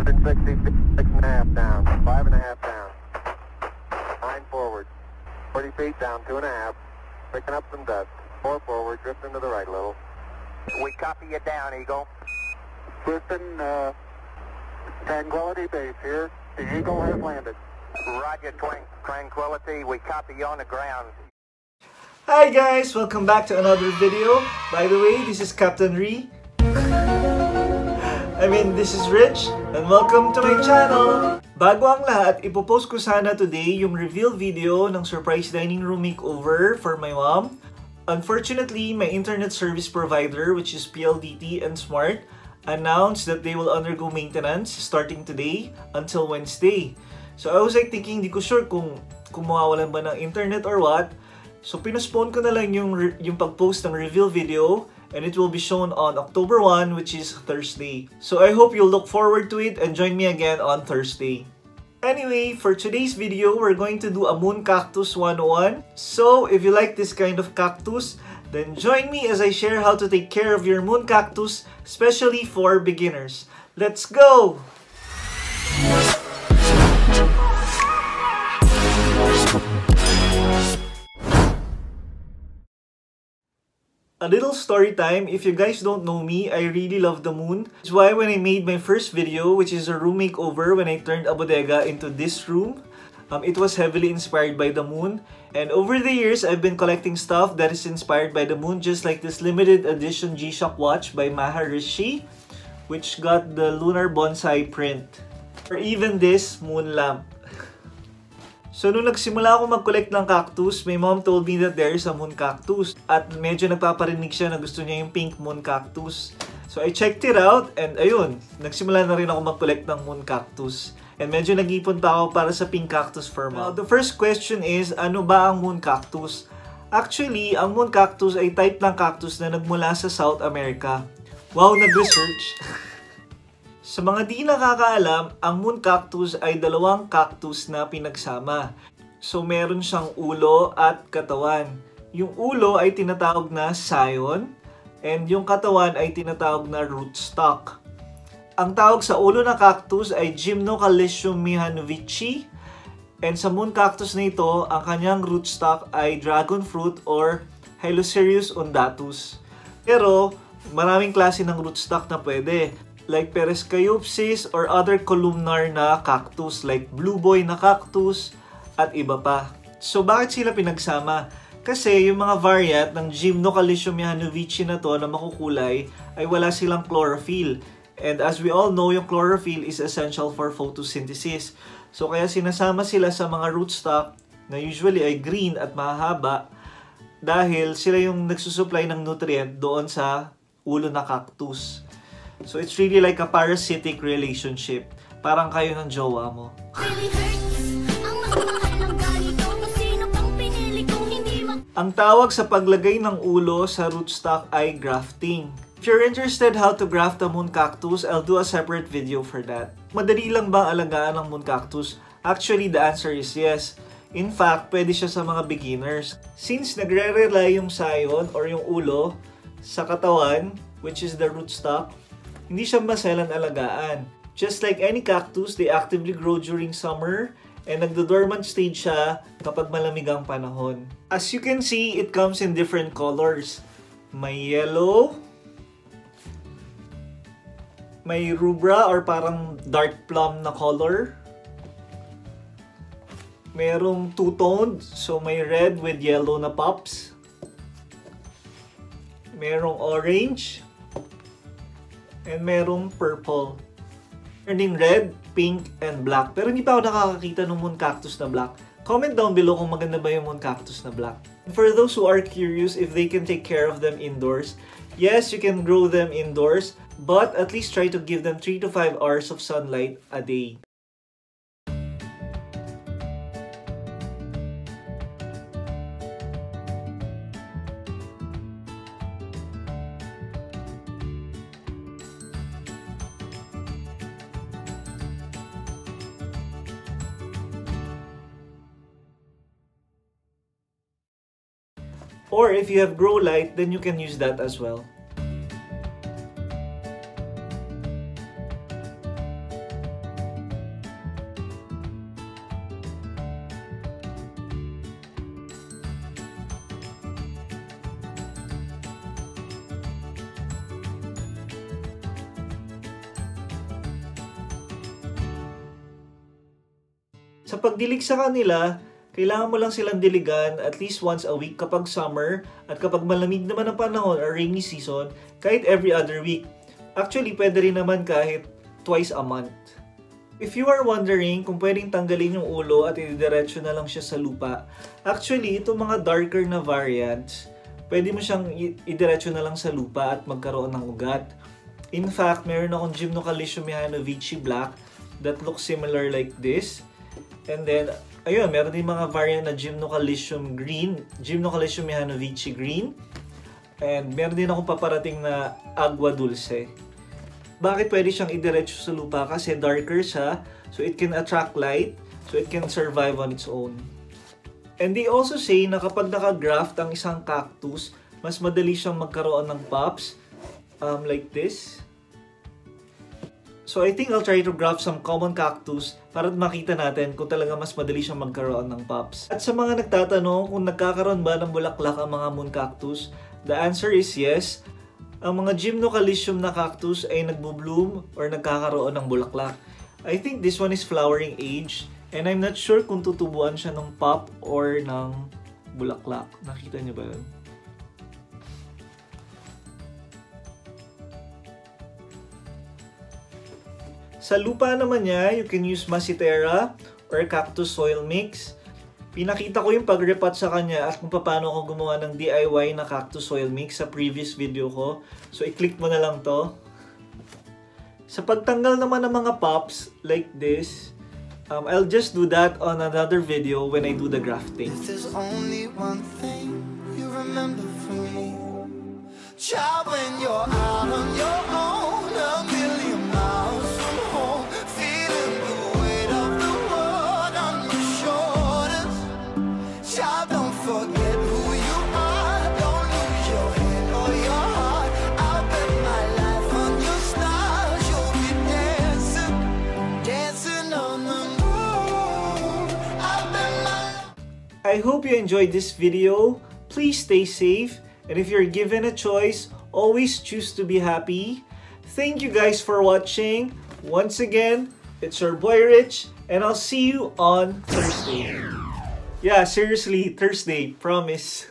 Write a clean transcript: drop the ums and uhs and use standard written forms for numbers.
160 feet, 6.5 down, 5.5 down. 9 forward. 40 feet down, 2.5. Picking up some dust. 4 forward, drifting to the right a little. We copy you down, Eagle. Houston, Tranquility Base here. The Eagle has landed. Roger, Tranquility. We copy you on the ground. Hi guys! Welcome back to another video. By the way, this is Captain Ree. This is Rich, and welcome to my channel! Bago ang lahat, ipopost ko sana today yung reveal video ng surprise dining room makeover for my mom. Unfortunately, my internet service provider, which is PLDT and Smart, announced that they will undergo maintenance starting today until Wednesday. So I was like thinking, di ko sure kung mawawalan ba ng internet or what. So pinospone ko na lang yung pag-post ng reveal video, and it will be shown on October 1, which is Thursday. So I hope you'll look forward to it and join me again on Thursday. Anyway, for today's video, we're going to do a Moon Cactus 101. So if you like this kind of cactus, then join me as I share how to take care of your moon cactus, especially for beginners. Let's go! A little story time. If you guys don't know me, I really love the moon. That's why when I made my first video, which is a room makeover when I turned a bodega into this room, it was heavily inspired by the moon. And over the years, I've been collecting stuff that is inspired by the moon, just like this limited edition G-Shock watch by MrRich Ph, which got the lunar bonsai print. Or even this moon lamp. So, nung nagsimula ako mag-collect ng cactus, my mom told me that there is a moon cactus. At medyo nagpaparinig siya na gusto niya yung pink moon cactus. So, I checked it out and ayun, nagsimula na rin ako mag-collect ng moon cactus. And medyo nag-ipon pa ako para sa pink cactus for mom. Now, the first question is, ano ba ang moon cactus? Actually, ang moon cactus ay type ng cactus na nagmula sa South America. Wow, nag-research! Sa mga di nakakaalam, ang moon cactus ay dalawang cactus na pinagsama. So, meron siyang ulo at katawan. Yung ulo ay tinatawag na scion, and yung katawan ay tinatawag na rootstock. Ang tawag sa ulo na cactus ay Gymnocalycium mihanovici, and sa moon cactus na ito, ang kanyang rootstock ay dragon fruit or Hylocereus undatus. Pero, maraming klase ng rootstock na pwede. Like Perescaiopsis or other columnar na cactus like blue boy na cactus at iba pa. So bakit sila pinagsama? Kasi yung mga variant ng Gymnocalycium mihanovici na to na makukulay ay wala silang chlorophyll. And as we all know, yung chlorophyll is essential for photosynthesis. So kaya sinasama sila sa mga rootstock na usually ay green at mahaba dahil sila yung nagsusupply ng nutrient doon sa ulo na cactus. So, it's really like a parasitic relationship. Parang kayo ng jowa mo. Ang tawag sa paglagay ng ulo sa rootstock ay grafting. If you're interested how to graft a moon cactus, I'll do a separate video for that. Madali lang bang alagaan ang moon cactus? Actually, the answer is yes. In fact, pwede siya sa mga beginners. Since nagre-rely yung scion or yung ulo sa katawan, which is the rootstock, hindi siya maselan alagaan. Just like any cactus, they actively grow during summer and nagdo-dormant stage siya kapag malamig ang panahon. As you can see, it comes in different colors. May yellow, may rubra or parang dark plum na color. Merong two-toned, so may red with yellow na pops. Merong orange. And merong purple. Turning red, pink, and black. Pero hindi pa ako nakakakita ng moon cactus na black. Comment down below kung maganda ba yung moon cactus na black. And for those who are curious if they can take care of them indoors, yes, you can grow them indoors, but at least try to give them 3 to 5 hours of sunlight a day. Or if you have grow light, then you can use that as well. Sa pagdilig sa kanila, kailangan mo lang silang diligan at least once a week kapag summer, at kapag malamig naman ang panahon or rainy season, kahit every other week. Actually, pwede rin naman kahit twice a month. If you are wondering kung pwedeng tanggalin yung ulo at idiretso na lang siya sa lupa, actually, itong mga darker na variants, pwede mo siyang idiretso na lang sa lupa at magkaroon ng ugat. In fact, meron akong Gymnocalcium Mrrichph Black that looks similar like this. And then, ayun, meron din mga variant na Gymnocalcium Green, Gymnocalcium Mrrichph Green. And meron din akong paparating na Agua Dulce. Bakit pwede siyang idiretso sa lupa? Kasi darker siya, so it can attract light, so it can survive on its own. And they also say na kapag naka-graft ang isang cactus, mas madali siyang magkaroon ng pops, like this. So I think I'll try to graft some common cactus para makita natin kung talaga mas madali siyang magkaroon ng pops. At sa mga nagtatanong kung nagkakaroon ba ng bulaklak ang mga moon cactus, the answer is yes. Ang mga Gymnocalcium na cactus ay nagbo-bloom or nagkakaroon ng bulaklak. I think this one is flowering age and I'm not sure kung tutubuan siya ng pop or ng bulaklak. Nakita niyo ba yun? Sa lupa naman niya, you can use Macitera or cactus soil mix. Pinakita ko yung pag-repot sa kanya at kung paano ako gumawa ng DIY na cactus soil mix sa previous video ko. So, i-click mo na lang to. Sa pagtanggal naman ng mga pops like this, I'll just do that on another video when I do the grafting. If there's only one thing you remember from me, child, when you're out on your own, a million miles from home, feeling the weight of the world on your shoulders. Child, don't forget who you are, don't lose your head or your heart. I'll bet my life on your stars, you'll be dancing, dancing on the moon. I'll bet my... I hope you enjoyed this video. Please stay safe. And if you're given a choice, always choose to be happy. Thank you guys for watching. Once again, it's your boy Rich, and I'll see you on Thursday. Yeah, seriously, Thursday, promise.